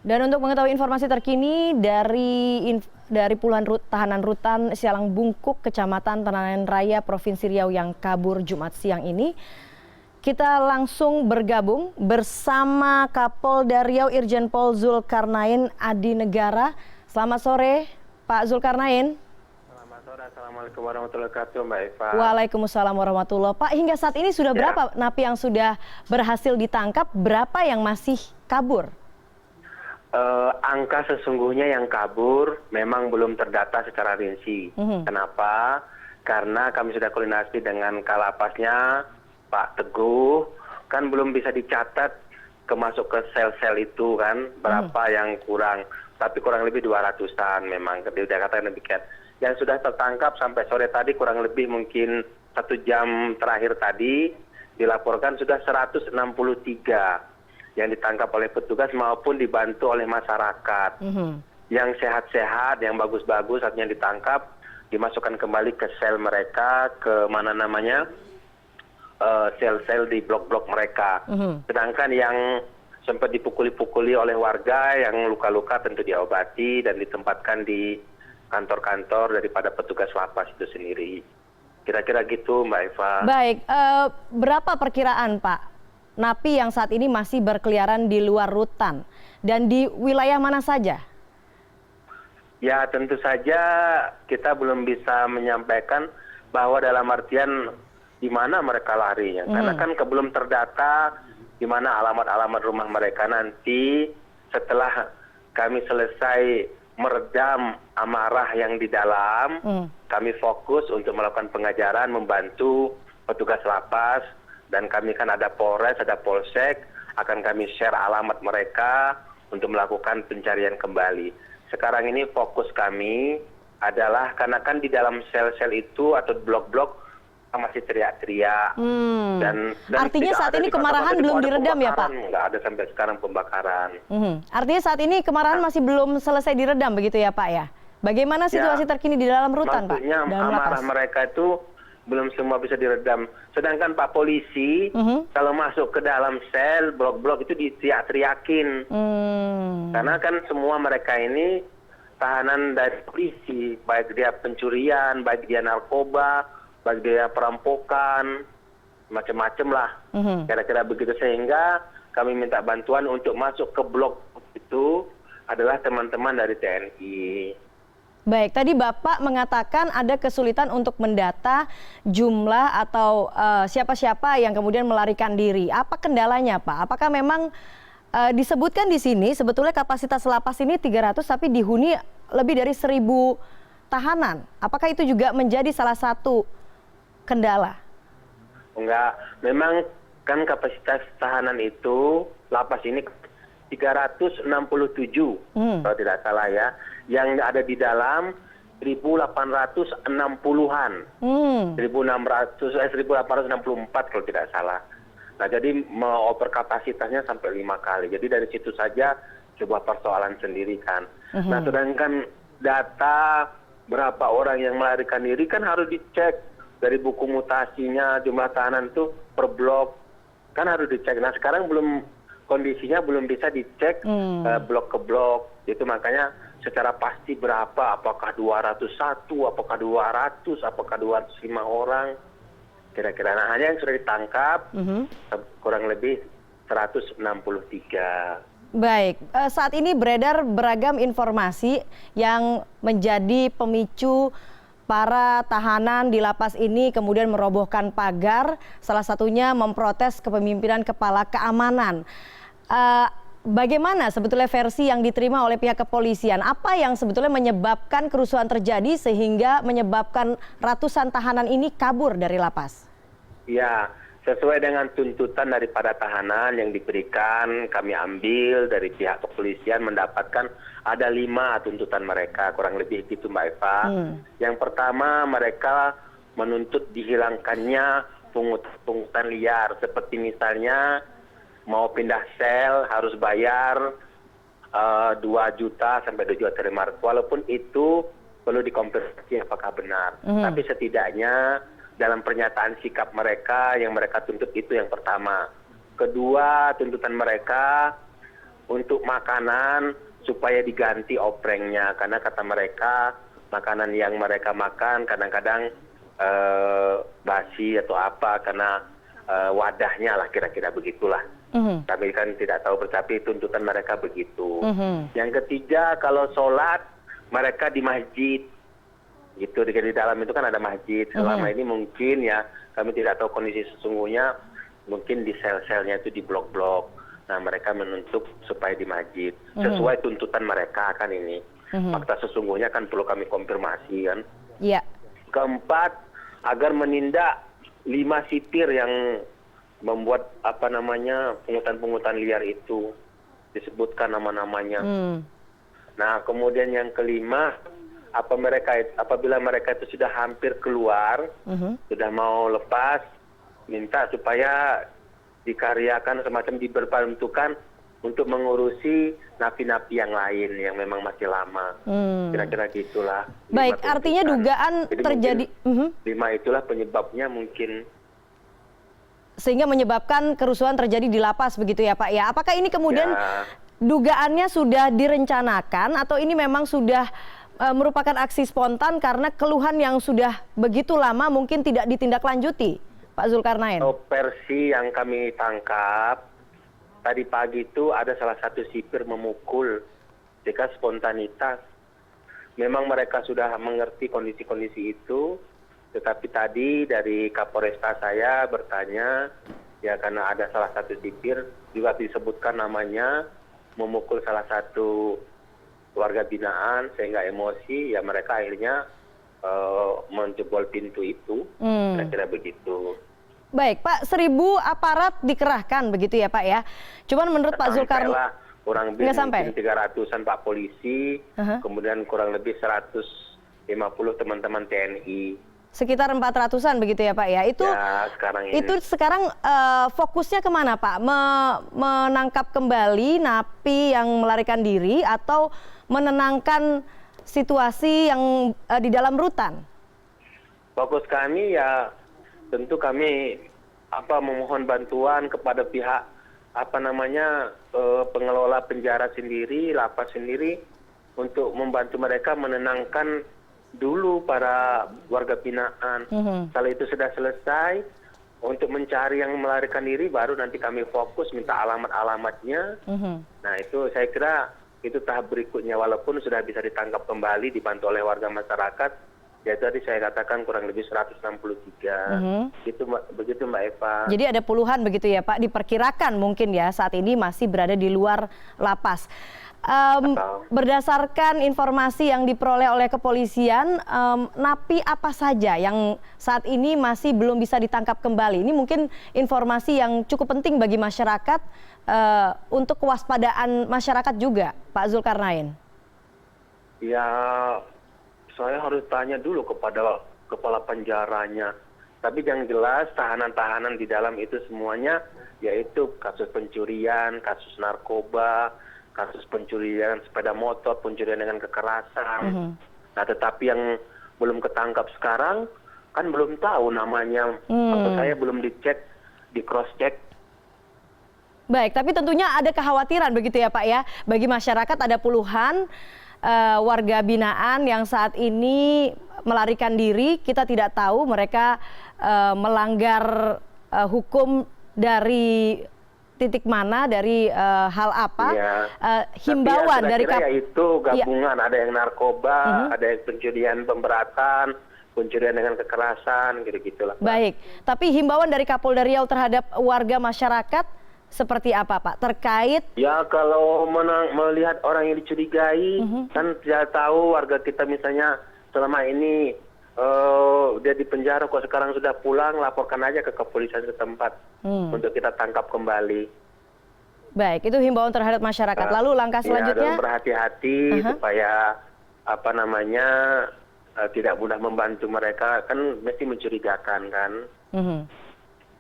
Dan untuk mengetahui informasi terkini dari puluhan tahanan rutan Sialang Bungkuk, Kecamatan Tenanan Raya, Provinsi Riau yang kabur Jumat siang ini, kita langsung bergabung bersama Kapolda Riau Irjen Pol Zulkarnain Adi Negara. Selamat sore, Pak Zulkarnain. Selamat sore, Assalamualaikum warahmatullahi wabarakatuh, Mbak Eva. Waalaikumsalam warahmatullahi wabarakatuh. Pak, hingga saat ini sudah berapa napi yang sudah berhasil ditangkap, berapa yang masih kabur? Angka sesungguhnya yang kabur memang belum terdata secara rinci. Kenapa? Karena kami sudah koordinasi dengan Kalapasnya, Pak Teguh, kan belum bisa dicatat masuk ke sel-sel itu kan, berapa yang kurang. Tapi kurang lebih 200-an memang, sudah katakan demikian. Yang sudah tertangkap sampai sore tadi kurang lebih mungkin 1 jam terakhir tadi, dilaporkan sudah 163 yang ditangkap oleh petugas maupun dibantu oleh masyarakat. Yang sehat-sehat, yang bagus-bagus artinya ditangkap, dimasukkan kembali ke sel mereka, ke mana namanya, sel-sel di blok-blok mereka. Sedangkan yang sempat dipukuli-pukuli oleh warga, yang luka-luka tentu diobati dan ditempatkan di kantor-kantor daripada petugas lapas itu sendiri. Kira-kira gitu, Mbak Eva. Baik, berapa perkiraan Pak napi yang saat ini masih berkeliaran di luar rutan dan di wilayah mana saja? Ya, tentu saja kita belum bisa menyampaikan bahwa dalam artian di mana mereka larinya. Karena kan belum terdata di mana alamat-alamat rumah mereka. Nanti setelah kami selesai meredam amarah yang di dalam, kami fokus untuk melakukan pengajaran, membantu petugas lapas. Dan kami kan ada Polres, ada Polsek, akan kami share alamat mereka untuk melakukan pencarian kembali. Sekarang ini fokus kami adalah karena kan di dalam sel-sel itu atau blok-blok masih teriak-teriak. Dan artinya saat ini kemarahan belum diredam ya Pak? Nggak ada sampai sekarang pembakaran. Artinya saat ini kemarahan masih belum selesai diredam begitu ya Pak ya? Bagaimana situasi terkini di dalam rutan Pak? Maksudnya amarah mereka itu belum semua bisa diredam. Sedangkan Pak Polisi, kalau masuk ke dalam sel, blok-blok itu diteriak-teriakin. Karena kan semua mereka ini tahanan dari polisi, baik dia pencurian, baik dia narkoba, baik dia perampokan, macam-macam lah. Kira-kira begitu, sehingga kami minta bantuan untuk masuk ke blok itu adalah teman-teman dari TNI. Baik, tadi Bapak mengatakan ada kesulitan untuk mendata jumlah atau siapa-siapa yang kemudian melarikan diri. Apa kendalanya Pak? Apakah memang disebutkan di sini sebetulnya kapasitas lapas ini 300 tapi dihuni lebih dari 1.000 tahanan. Apakah itu juga menjadi salah satu kendala? Enggak, memang kan kapasitas tahanan itu lapas ini 367 kalau tidak salah ya. Yang ada di dalam 1.860-an. 1.864 kalau tidak salah. Nah, jadi overkapasitasnya sampai 5 kali. Jadi dari situ saja sebuah persoalan sendiri kan. Nah, sedangkan data berapa orang yang melarikan diri kan harus dicek dari buku mutasinya, jumlah tahanan itu per blok kan harus dicek. Nah, sekarang kondisinya belum bisa dicek blok ke blok. Itu makanya secara pasti berapa, apakah 201, apakah 200, apakah 205 orang, kira-kira. Nah, hanya yang sudah ditangkap kurang lebih 163. Baik, saat ini beredar beragam informasi yang menjadi pemicu para tahanan di lapas ini kemudian merobohkan pagar, salah satunya memprotes kepemimpinan kepala keamanan. Bagaimana sebetulnya versi yang diterima oleh pihak kepolisian? Apa yang sebetulnya menyebabkan kerusuhan terjadi sehingga menyebabkan ratusan tahanan ini kabur dari lapas? Ya, sesuai dengan tuntutan daripada tahanan yang diberikan, kami ambil dari pihak kepolisian mendapatkan ada 5 tuntutan mereka, kurang lebih gitu Mbak Eva. Yang pertama, mereka menuntut dihilangkannya pungutan liar, seperti misalnya mau pindah sel harus bayar 2 juta sampai 2,5 juta, walaupun itu perlu dikonfirmasi apakah benar. Tapi setidaknya dalam pernyataan sikap mereka yang mereka tuntut itu yang pertama. Kedua, tuntutan mereka untuk makanan supaya diganti oprengnya, karena kata mereka makanan yang mereka makan kadang-kadang basi atau apa karena wadahnya lah, kira-kira begitulah. Kami kan tidak tahu, tapi tuntutan mereka begitu. Yang ketiga, kalau sholat mereka di masjid, gitu. Di dalam itu kan ada masjid. Selama ini mungkin ya kami tidak tahu kondisi sesungguhnya, mungkin di sel-selnya itu di blok-blok. Nah, mereka menuntut supaya di masjid sesuai tuntutan mereka kan ini. Fakta sesungguhnya kan perlu kami konfirmasi kan. Iya. Keempat, agar menindak 5 sipir yang membuat pungutan-pungutan liar itu, disebutkan nama-namanya. Nah, kemudian yang kelima, apabila mereka itu sudah hampir keluar, sudah mau lepas, minta supaya dikaryakan semacam diberbantukan untuk mengurusi napi-napi yang lain yang memang masih lama. Kira-kira gitulah. Baik, artinya dugaan jadi terjadi 5 itulah penyebabnya mungkin. Sehingga menyebabkan kerusuhan terjadi di lapas begitu ya Pak ya. Apakah ini kemudian dugaannya sudah direncanakan atau ini memang sudah merupakan aksi spontan karena keluhan yang sudah begitu lama mungkin tidak ditindaklanjuti, Pak Zulkarnain? Versi yang kami tangkap tadi pagi itu ada salah satu sipir memukul, jika spontanitas. Memang mereka sudah mengerti kondisi-kondisi itu, tetapi tadi dari Kapolresta saya bertanya, ya karena ada salah satu sipir juga disebutkan namanya, memukul salah satu warga binaan sehingga emosi, ya mereka akhirnya menjebol pintu itu, kira-kira begitu. Baik Pak, 1.000 aparat dikerahkan begitu ya Pak ya. Cuman menurut Pak Zulkarnain kurang lebih 300-an Pak polisi, kemudian kurang lebih 150 teman-teman TNI. Sekitar 400-an begitu ya Pak ya. Itu sekarang fokusnya kemana Pak? Menangkap kembali napi yang melarikan diri atau menenangkan situasi yang di dalam rutan? Fokus kami ya tentu kami memohon bantuan kepada pihak pengelola penjara sendiri, lapas sendiri, untuk membantu mereka menenangkan dulu para warga binaan. Kalau itu sudah selesai, untuk mencari yang melarikan diri, baru nanti kami fokus minta alamat-alamatnya. Nah itu saya kira itu tahap berikutnya, walaupun sudah bisa ditangkap kembali, dibantu oleh warga masyarakat, ya tadi saya katakan kurang lebih 163. Begitu Mbak Eva. Jadi ada puluhan begitu ya Pak, diperkirakan mungkin ya saat ini masih berada di luar lapas. Berdasarkan informasi yang diperoleh oleh kepolisian, napi apa saja yang saat ini masih belum bisa ditangkap kembali? Ini mungkin informasi yang cukup penting bagi masyarakat untuk kewaspadaan masyarakat juga, Pak Zulkarnain. Ya, saya harus tanya dulu kepada kepala penjaranya. Tapi yang jelas tahanan-tahanan di dalam itu semuanya yaitu kasus pencurian, kasus narkoba, kasus pencurian sepeda motor, pencurian dengan kekerasan. Nah, tetapi yang belum ketangkap sekarang kan belum tahu namanya. Atau saya belum dicek, di cross check. Baik, tapi tentunya ada kekhawatiran begitu ya Pak ya. Bagi masyarakat ada puluhan warga binaan yang saat ini melarikan diri. Kita tidak tahu mereka melanggar hukum dari titik mana, dari hal apa. Himbauan dari itu gabungan, ada yang narkoba, ada yang pencurian pemberatan, pencurian dengan kekerasan, gitu-gitulah. Baik, tapi himbauan dari Kapolda Riau terhadap warga masyarakat seperti apa Pak terkait? Ya kalau melihat orang yang dicurigai, kan tidak tahu warga kita misalnya selama ini dia di penjara kok sekarang sudah pulang, laporkan aja ke kepolisian setempat untuk kita tangkap kembali. Baik, itu himbauan terhadap masyarakat. Lalu langkah selanjutnya? Ya, berhati-hati supaya tidak mudah membantu mereka, kan mesti mencurigakan kan.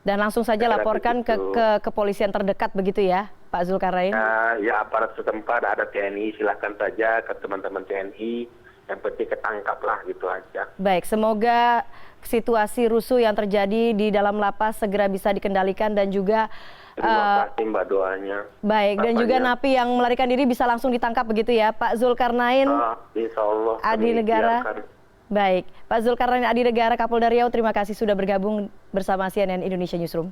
Dan langsung saja laporkan ke kepolisian terdekat begitu ya, Pak Zulkarnain? Ya aparat setempat, ada TNI, silahkan saja ke teman-teman TNI. Yang penting ketangkap lah, gitu aja. Baik, semoga situasi rusuh yang terjadi di dalam lapas segera bisa dikendalikan dan juga Terima kasih Mbak doanya. Baik, dan juga Harapannya, napi yang melarikan diri bisa langsung ditangkap begitu ya, Pak Zulkarnain insya Allah Adi kami Negara. biarkan. Baik, Pak Zulkarnain Adi Negara, Kapolda Riau, terima kasih sudah bergabung bersama CNN Indonesia Newsroom.